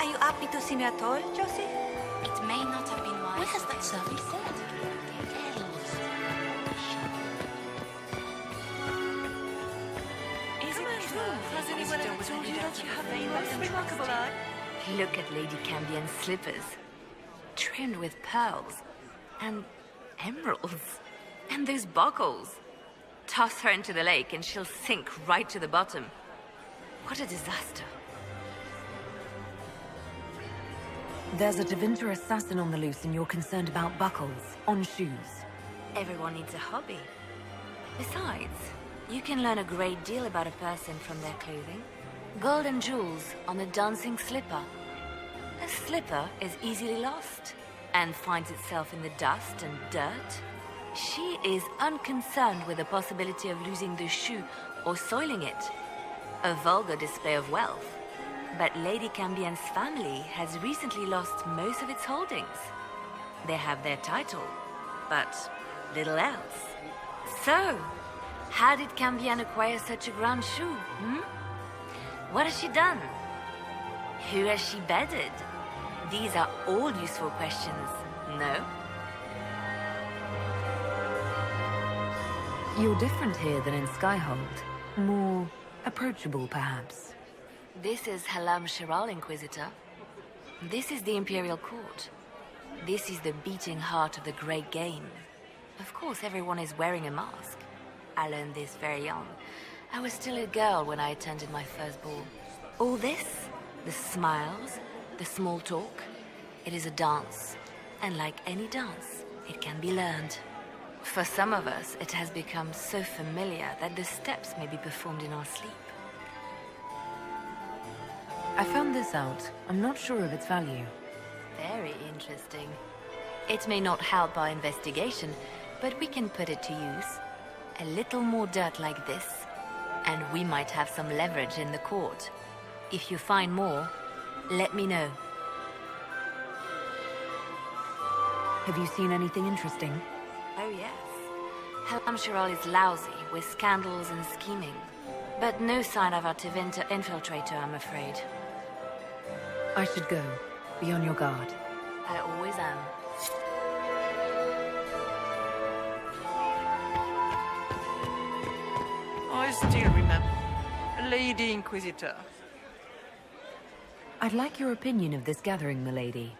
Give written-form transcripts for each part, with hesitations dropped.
Are you happy to see me at all, Josie? It may not have been wise. What has that servant said? Is it true? Has anyone ever told you that you have the most remarkable eye? Look at Lady Cambian's slippers. Trimmed with pearls. And emeralds. And those buckles. Toss her into the lake and she'll sink right to the bottom. What a disaster. There's a Tevinter assassin on the loose and you're concerned about buckles on shoes. Everyone needs a hobby. Besides, you can learn a great deal about a person from their clothing. Gold and jewels on a dancing slipper. A slipper is easily lost and finds itself in the dust and dirt. She is unconcerned with the possibility of losing the shoe or soiling it. A vulgar display of wealth. But Lady Cambian's family has recently lost most of its holdings. They have their title, but little else. So, how did Cambian acquire such a grand shoe, What has she done? Who has she bedded? These are all useful questions, no? You're different here than in Skyhold. More approachable, perhaps. This is Halam Shiral, Inquisitor. This is the Imperial Court. This is the beating heart of the Great Game. Of course, everyone is wearing a mask. I learned this very young. I was still a girl when I attended my first ball. All this, the smiles, the small talk, it is a dance. And like any dance, it can be learned. For some of us, it has become so familiar that the steps may be performed in our sleep. I found this out. I'm not sure of its value. Very interesting. It may not help our investigation, but we can put it to use. A little more dirt like this, and we might have some leverage in the court. If you find more, let me know. Have you seen anything interesting? Oh yes. Halam Shiral is lousy with scandals and scheming. But no sign of our Tevinter infiltrator, I'm afraid. I should go. Be on your guard. I always am. I still remember. Lady Inquisitor. I'd like your opinion of this gathering, milady.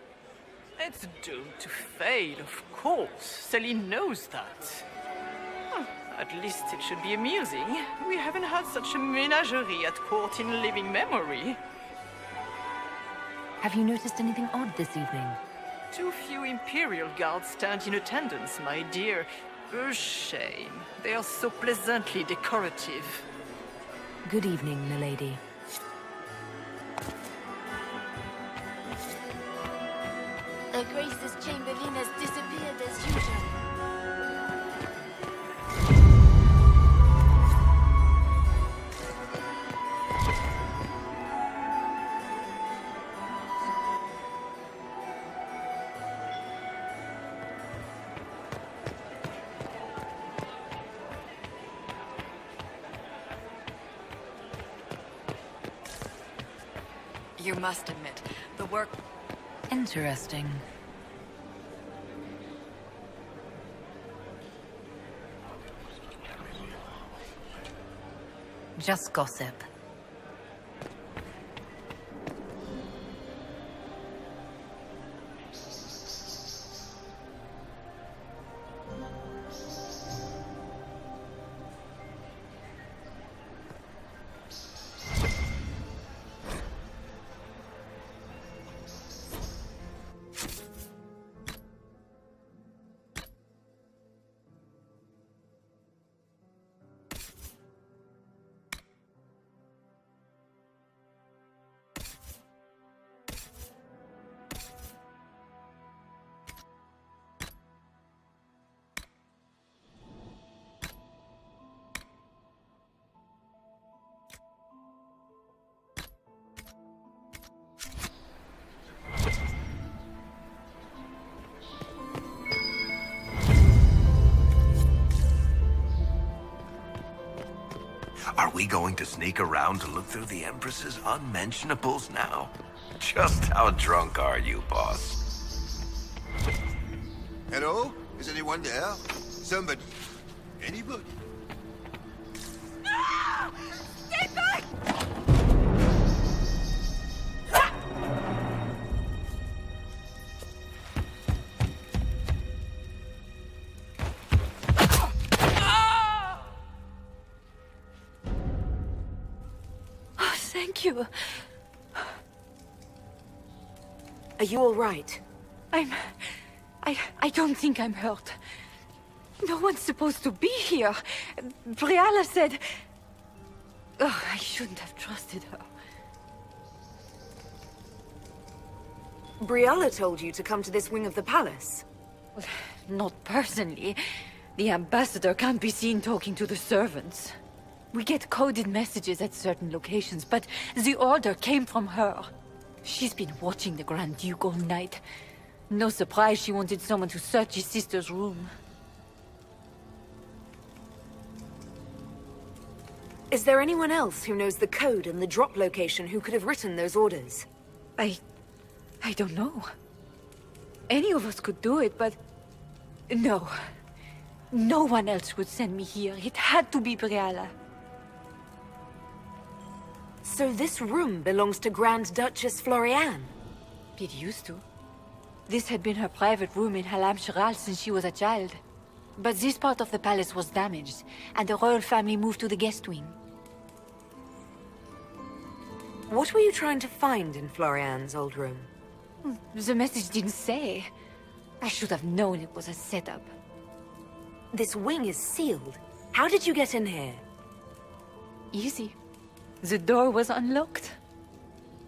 It's doomed to fail, of course. Celine knows that. At least it should be amusing. We haven't had such a menagerie at court in living memory. Have you noticed anything odd this evening? Too few Imperial guards stand in attendance, my dear. A shame. They are so pleasantly decorative. Good evening, milady. The Grace's Chamberlain has disappeared as usual. You must admit, the work... Interesting. Just gossip. we going to sneak around to look through the Empress's unmentionables now? Just how drunk are you, boss? Hello? Is anyone there? Somebody? Anybody? Stay back! Oh, thank you. Are you all right? I don't think I'm hurt. No one's supposed to be here. Briala said... Oh, I shouldn't have trusted her. Briala told you to come to this wing of the palace. Well, not personally. The ambassador can't be seen talking to the servants. We get coded messages at certain locations, but the order came from her. She's been watching the Grand Duke all night. No surprise she wanted someone to search his sister's room. Is there anyone else who knows the code and the drop location who could have written those orders? I don't know. Any of us could do it, but... No. No one else would send me here. It had to be Briala. So this room belongs to Grand Duchess Floriane? It used to. This had been her private room in Halam Shiral since she was a child. But this part of the palace was damaged, and the royal family moved to the guest wing. What were you trying to find in Floriane's old room? The message didn't say. I should have known it was a setup. This wing is sealed. How did you get in here? Easy. The door was unlocked.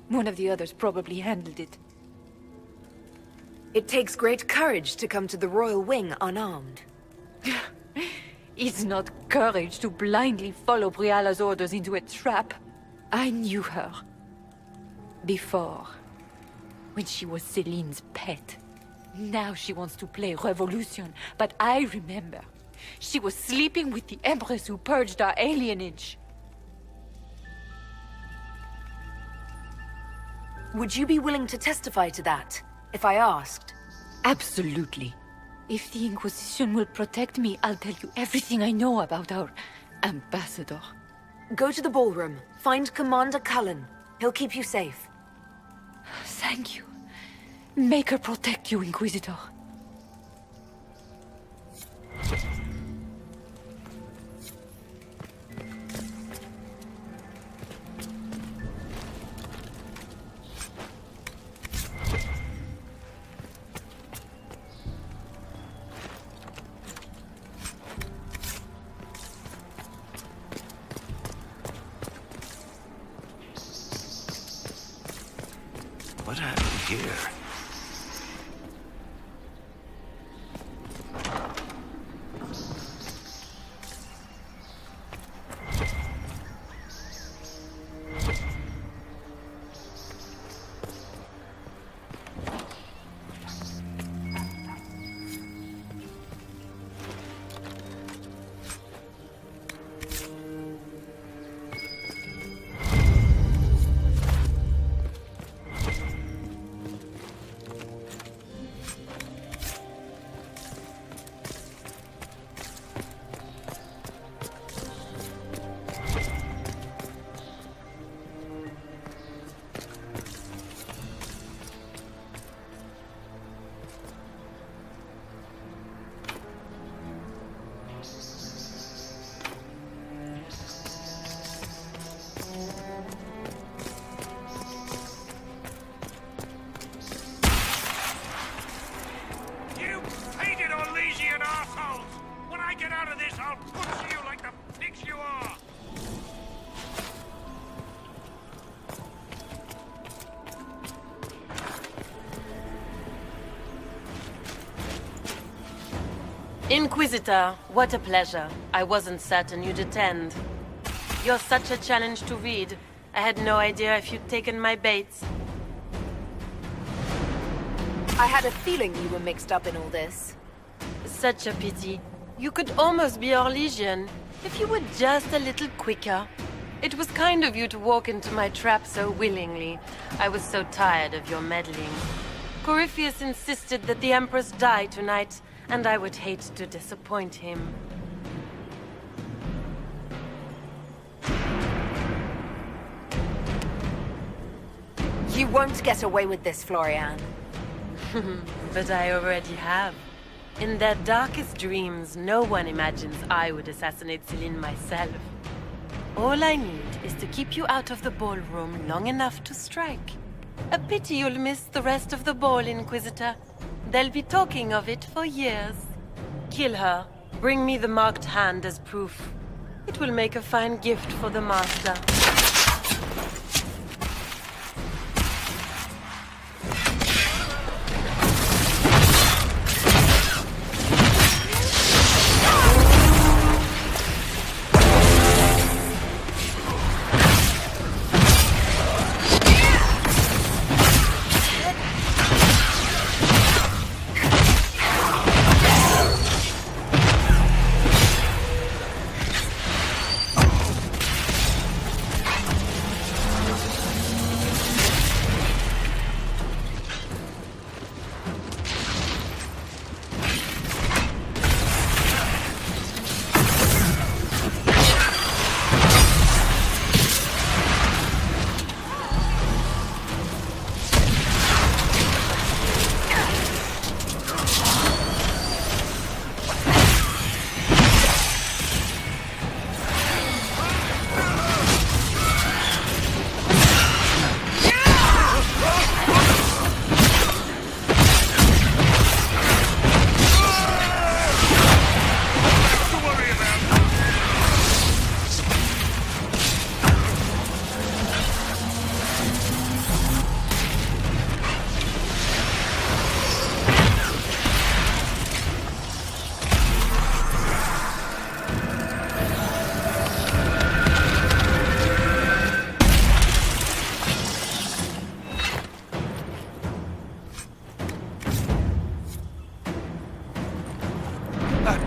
One of the others probably handled it. It takes great courage to come to the royal wing unarmed. It's not courage to blindly follow Briala's orders into a trap. I knew her. Before. When she was Celine's pet. Now she wants to play revolution, but I remember. She was sleeping with the Empress who purged our alienage. Would you be willing to testify to that, if I asked? Absolutely. If the Inquisition will protect me, I'll tell you everything I know about our ambassador. Go to the ballroom. Find Commander Cullen. He'll keep you safe. Thank you. Make her protect you, Inquisitor. What happened here? Inquisitor, what a pleasure. I wasn't certain you'd attend. You're such a challenge to read. I had no idea if you'd taken my baits. I had a feeling you were mixed up in all this. Such a pity. You could almost be our Legion, if you were just a little quicker. It was kind of you to walk into my trap so willingly. I was so tired of your meddling. Corypheus insisted that the Empress die tonight, and I would hate to disappoint him. You won't get away with this, Florian. But I already have. In their darkest dreams, no one imagines I would assassinate Celine myself. All I need is to keep you out of the ballroom long enough to strike. A pity you'll miss the rest of the ball, Inquisitor. They'll be talking of it for years. Kill her. Bring me the marked hand as proof. It will make a fine gift for the Master.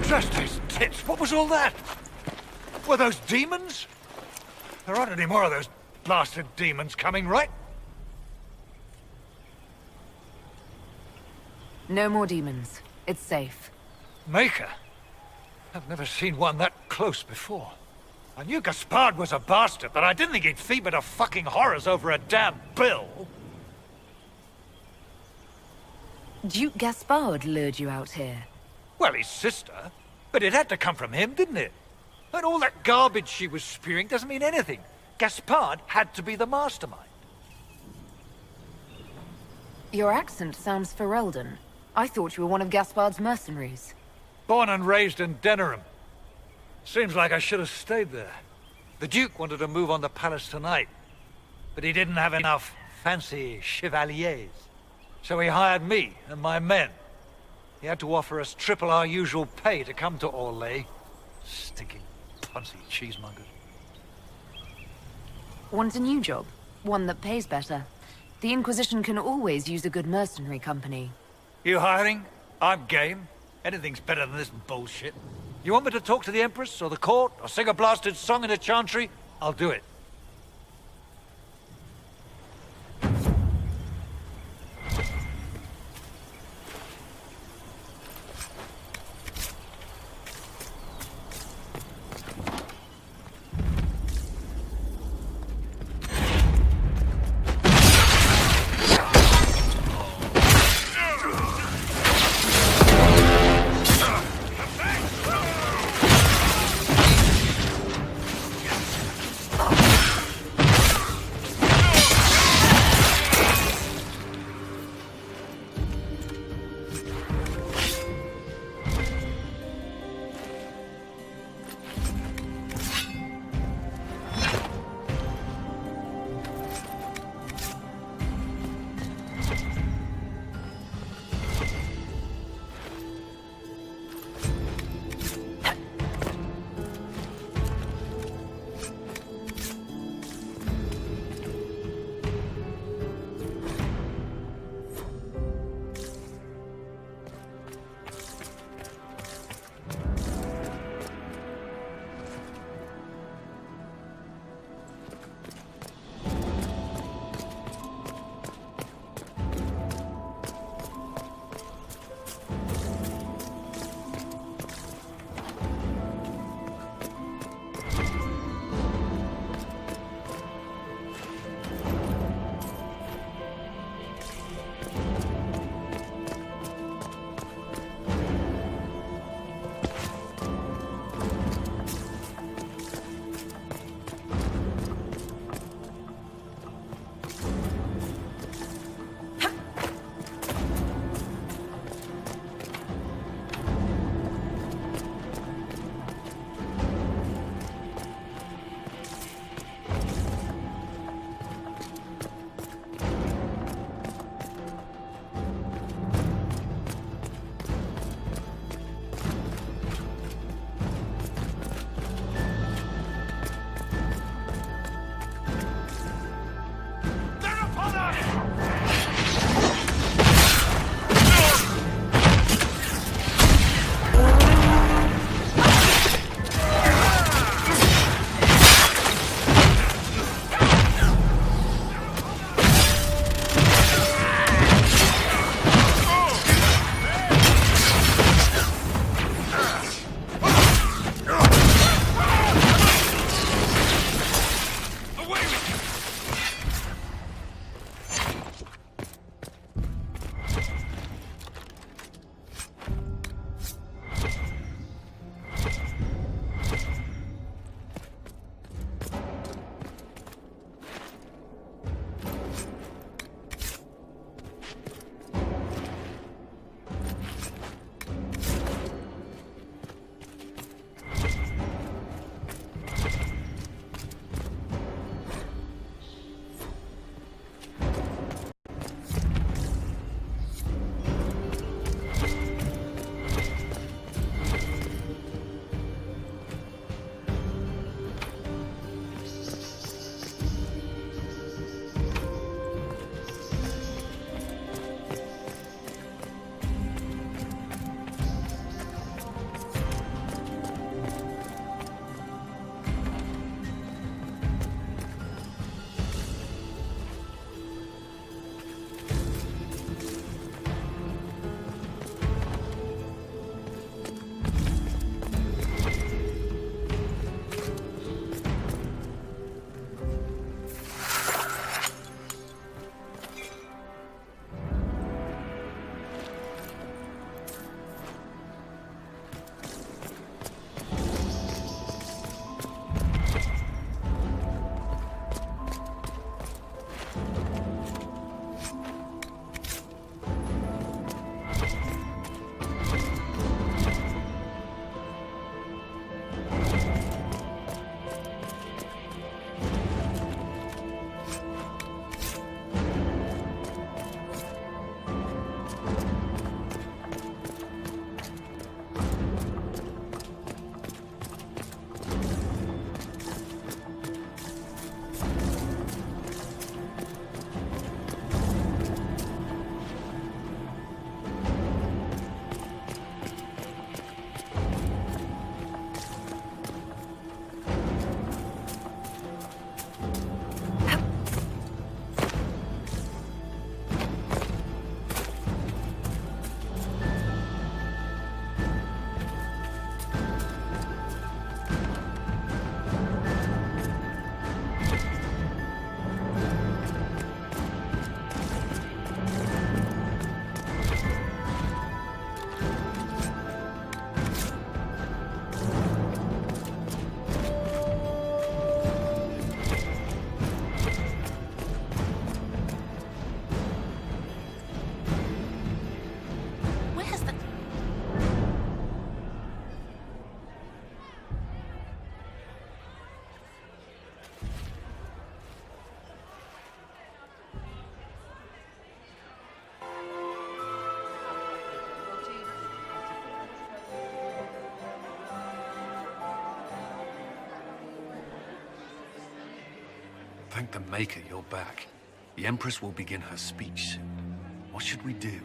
Just those tits. What was all that? Were those demons? There aren't any more of those blasted demons coming, right? No more demons. It's safe. Maker? I've never seen one that close before. I knew Gaspard was a bastard, but I didn't think he'd fever to fucking horrors over a damn bill. Duke Gaspard lured you out here. Well, his sister. But it had to come from him, didn't it? And all that garbage she was spewing doesn't mean anything. Gaspard had to be the mastermind. Your accent sounds Ferelden. I thought you were one of Gaspard's mercenaries. Born and raised in Denerim. Seems like I should have stayed there. The Duke wanted to move on the palace tonight, but he didn't have enough fancy chevaliers. So he hired me and my men. He had to offer us triple our usual pay to come to Orlais. Stinking punsy cheesemongers. Want a new job? One that pays better. The Inquisition can always use a good mercenary company. You hiring? I'm game. Anything's better than this bullshit. You want me to talk to the Empress or the court or sing a blasted song in a chantry? I'll do it. Thank the Maker you're back. The Empress will begin her speech soon. What should we do?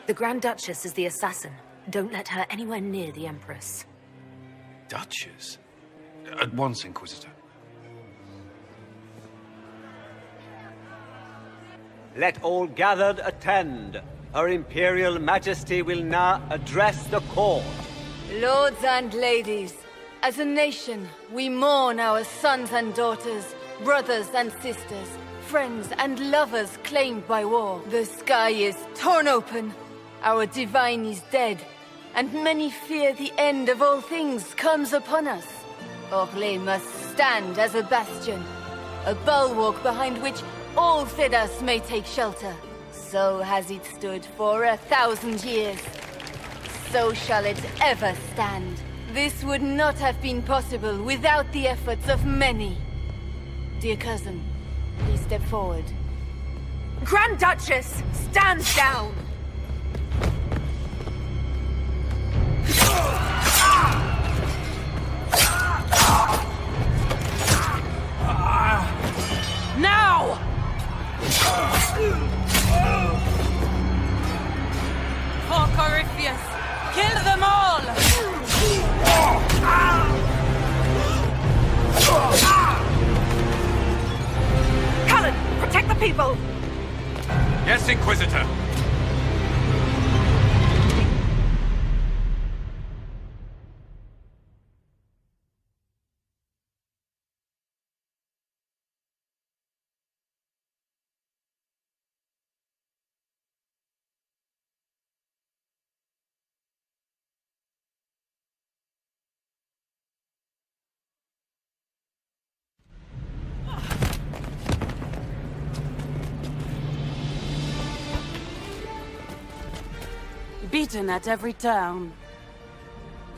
The Grand Duchess is the assassin. Don't let her anywhere near the Empress. Duchess? At once, Inquisitor. Let all gathered attend. Her Imperial Majesty will now address the court. Lords and ladies, as a nation, we mourn our sons and daughters, brothers and sisters, friends and lovers claimed by war. The sky is torn open, our divine is dead, and many fear the end of all things comes upon us. Orlais must stand as a bastion, a bulwark behind which all Thedas may take shelter. So has it stood for 1,000 years. So shall it ever stand. This would not have been possible without the efforts of many. Dear cousin, please step forward. Grand Duchess, stand down! Now! For Corypheus, kill them all! Cullen, protect the people! Yes, Inquisitor. Beaten at every turn.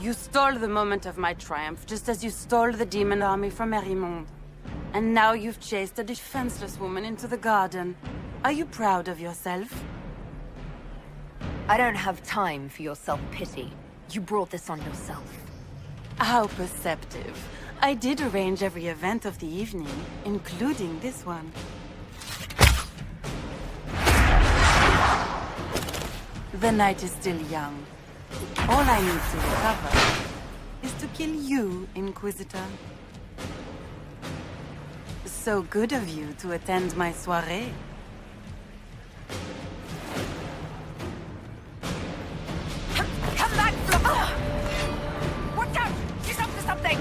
You stole the moment of my triumph, just as you stole the demon army from Merimonde. And now you've chased a defenseless woman into the garden. Are you proud of yourself? I don't have time for your self-pity. You brought this on yourself. How perceptive. I did arrange every event of the evening, including this one. The night is still young. All I need to recover is to kill you, Inquisitor. So good of you to attend my soirée. Come back, Fluff! Watch out! She's up to something!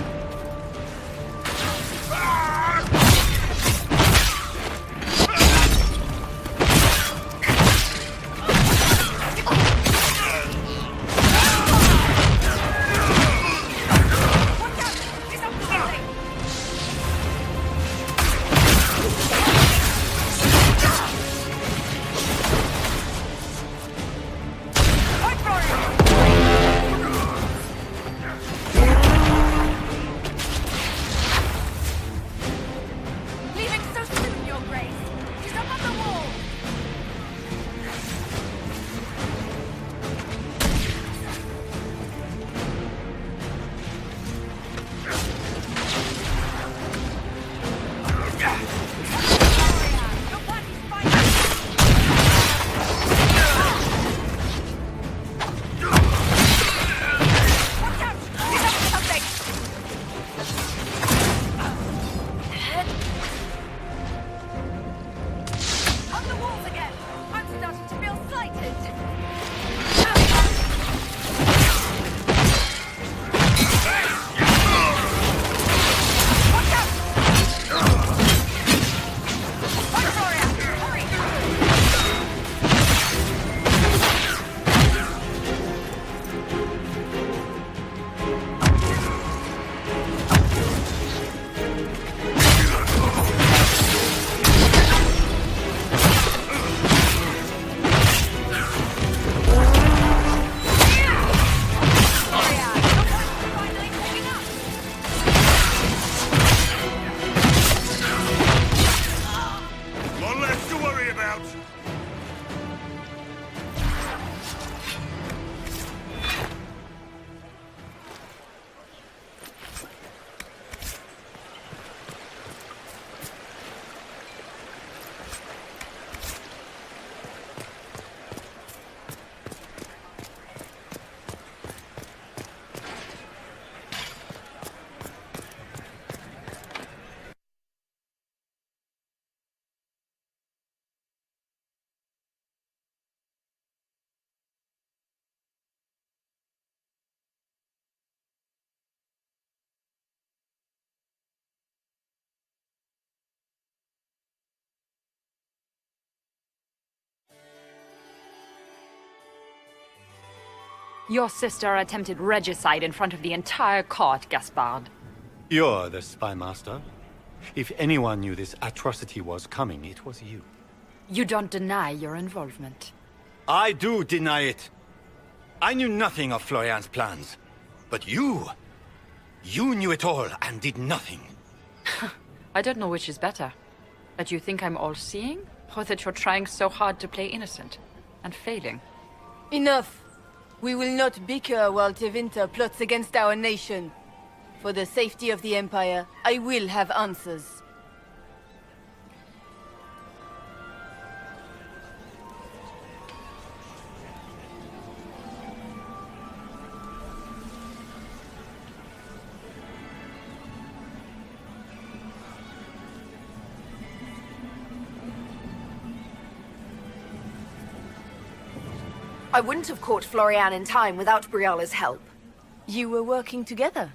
Your sister attempted regicide in front of the entire court, Gaspard. You're the spy master. If anyone knew this atrocity was coming, it was you. You don't deny your involvement. I do deny it. I knew nothing of Florian's plans. But you knew it all and did nothing. I don't know which is better. That you think I'm all-seeing, or that you're trying so hard to play innocent and failing. Enough! We will not bicker while Tevinter plots against our nation. For the safety of the Empire, I will have answers. I wouldn't have caught Florian in time without Briala's help. You were working together?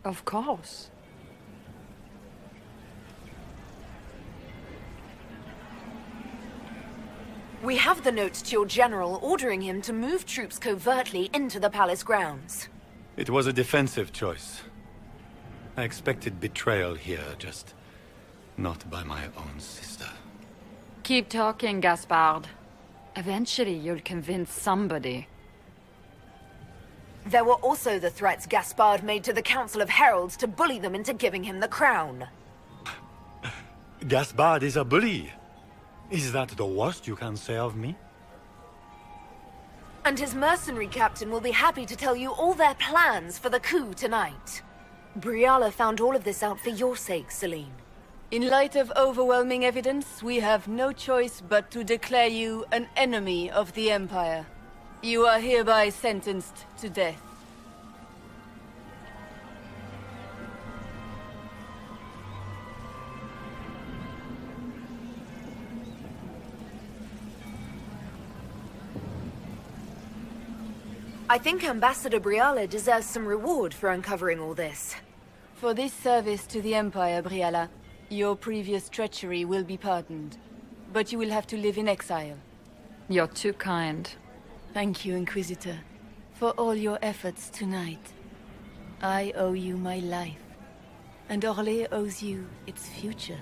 Of course. We have the notes to your general ordering him to move troops covertly into the palace grounds. It was a defensive choice. I expected betrayal here, just not by my own sister. Keep talking, Gaspard. Eventually you'll convince somebody. There were also the threats Gaspard made to the Council of Heralds to bully them into giving him the crown. Gaspard is a bully. Is that the worst you can say of me? And his mercenary captain will be happy to tell you all their plans for the coup tonight. Briala found all of this out for your sake, Celine. In light of overwhelming evidence, we have no choice but to declare you an enemy of the Empire. You are hereby sentenced to death. I think Ambassador Briala deserves some reward for uncovering all this. For this service to the Empire, Briala, your previous treachery will be pardoned. But you will have to live in exile. You're too kind. Thank you, Inquisitor, for all your efforts tonight. I owe you my life, and Orlais owes you its future.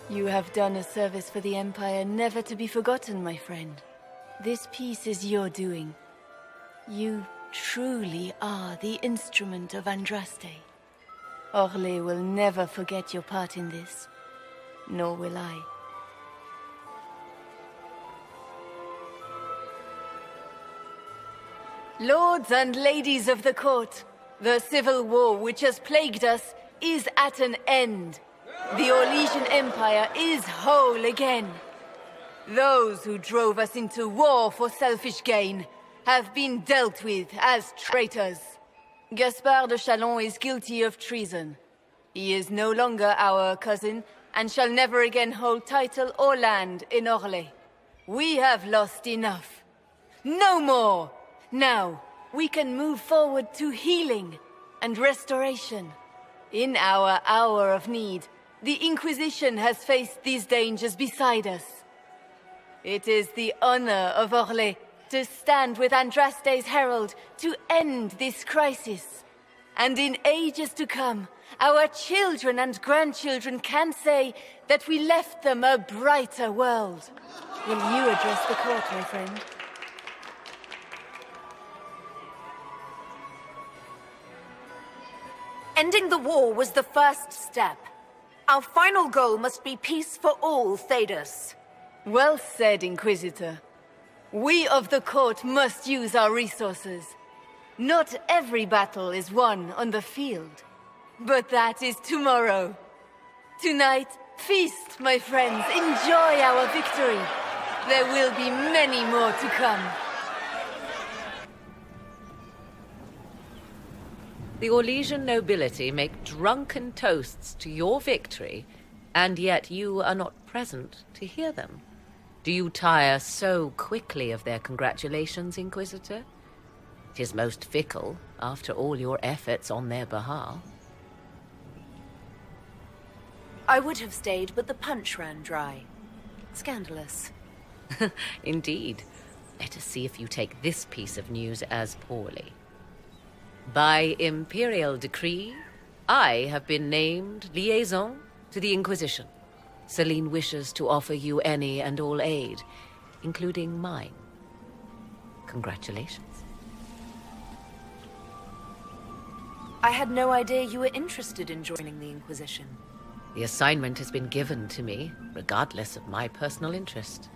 You have done a service for the Empire never to be forgotten, my friend. This piece is your doing. You truly are the instrument of Andraste. Orlais will never forget your part in this. Nor will I. Lords and ladies of the court, the civil war which has plagued us is at an end. The Orlesian Empire is whole again. Those who drove us into war for selfish gain have been dealt with as traitors. Gaspard de Chalon is guilty of treason. He is no longer our cousin, and shall never again hold title or land in Orlais. We have lost enough. No more! Now, we can move forward to healing and restoration. In our hour of need, the Inquisition has faced these dangers beside us. It is the honor of Orlais to stand with Andraste's herald to end this crisis. And in ages to come, our children and grandchildren can say that we left them a brighter world. Will you address the court, my friend? Ending the war was the first step. Our final goal must be peace for all, Thedas. Well said, Inquisitor. We of the court must use our resources. Not every battle is won on the field. But that is tomorrow. Tonight, feast, my friends. Enjoy our victory. There will be many more to come. The Orlesian nobility make drunken toasts to your victory, and yet you are not present to hear them. Do you tire so quickly of their congratulations, Inquisitor? It is most fickle, after all your efforts on their behalf. I would have stayed, but the punch ran dry. Scandalous. Indeed. Let us see if you take this piece of news as poorly. By imperial decree, I have been named liaison to the Inquisition. Celine wishes to offer you any and all aid, including mine. Congratulations. I had no idea you were interested in joining the Inquisition. The assignment has been given to me, regardless of my personal interest.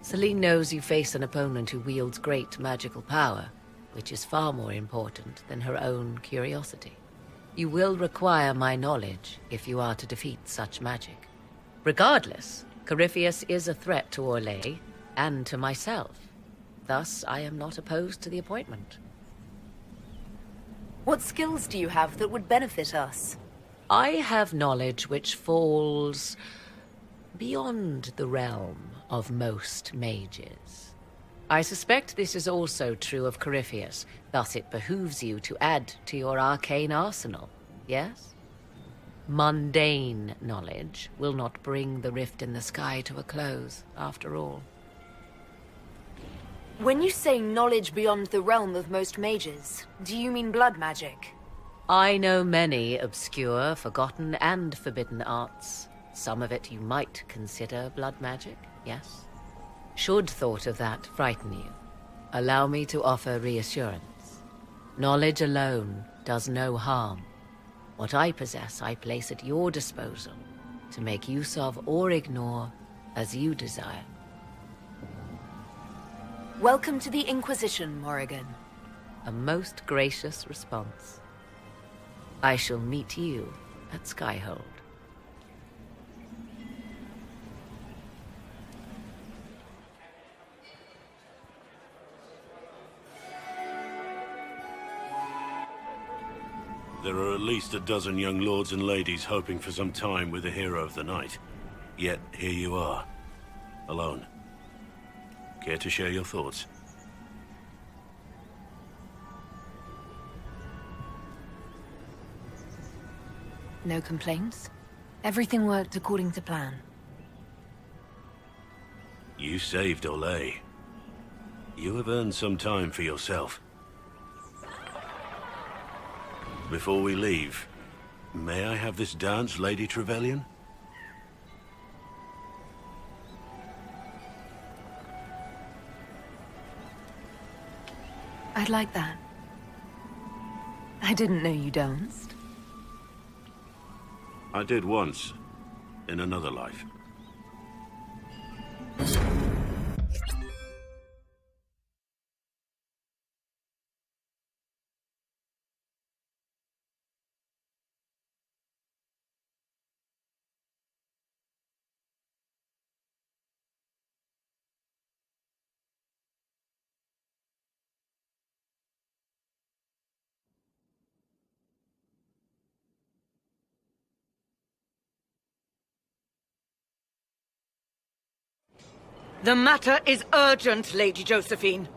Celine knows you face an opponent who wields great magical power, which is far more important than her own curiosity. You will require my knowledge if you are to defeat such magic. Regardless, Corypheus is a threat to Orlais and to myself. Thus, I am not opposed to the appointment. What skills do you have that would benefit us? I have knowledge which falls beyond the realm of most mages. I suspect this is also true of Corypheus, thus it behooves you to add to your arcane arsenal, yes? Mundane knowledge will not bring the rift in the sky to a close, after all. When you say knowledge beyond the realm of most mages, do you mean blood magic? I know many obscure, forgotten, and forbidden arts. Some of it you might consider blood magic, yes? Should thought of that frighten you, allow me to offer reassurance. Knowledge alone does no harm. What I possess, I place at your disposal to make use of or ignore as you desire. Welcome to the Inquisition, Morrigan. A most gracious response. I shall meet you at Skyhold. There are at least a dozen young lords and ladies hoping for some time with the hero of the night. Yet, here you are, alone. Care to share your thoughts? No complaints? Everything worked according to plan. You saved Orlais. You have earned some time for yourself. Before we leave, may I have this dance, Lady Trevelyan? I'd like that. I didn't know you danced. I did once, in another life. The matter is urgent, Lady Josephine.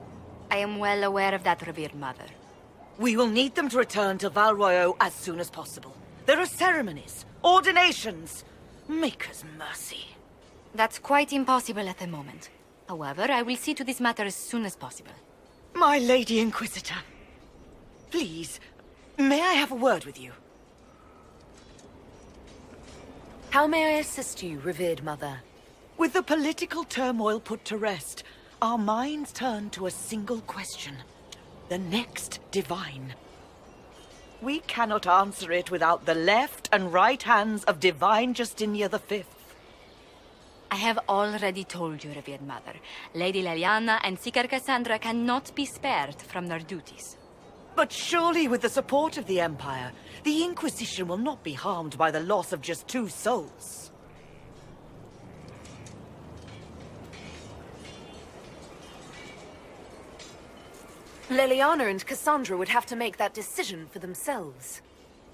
I am well aware of that, revered mother. We will need them to return to Val Royeaux as soon as possible. There are ceremonies, ordinations. Maker's mercy. That's quite impossible at the moment. However, I will see to this matter as soon as possible. My Lady Inquisitor. Please, may I have a word with you? How may I assist you, revered mother? With the political turmoil put to rest, our minds turn to a single question. The next divine. We cannot answer it without the left and right hands of Divine Justinia V. I have already told you, revered mother. Lady Leliana and Seeker Cassandra cannot be spared from their duties. But surely with the support of the Empire, the Inquisition will not be harmed by the loss of just 2 souls. Leliana and Cassandra would have to make that decision for themselves.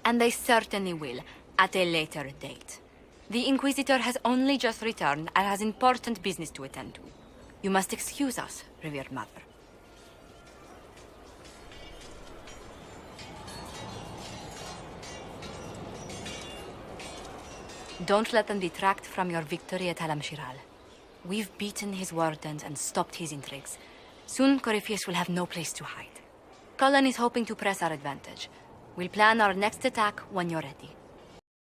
And they certainly will, at a later date. The Inquisitor has only just returned and has important business to attend to. You must excuse us, revered mother. Don't let them detract from your victory at Alam Shiral. We've beaten his wardens and stopped his intrigues. Soon, Corypheus will have no place to hide. Cullen is hoping to press our advantage. We'll plan our next attack when you're ready.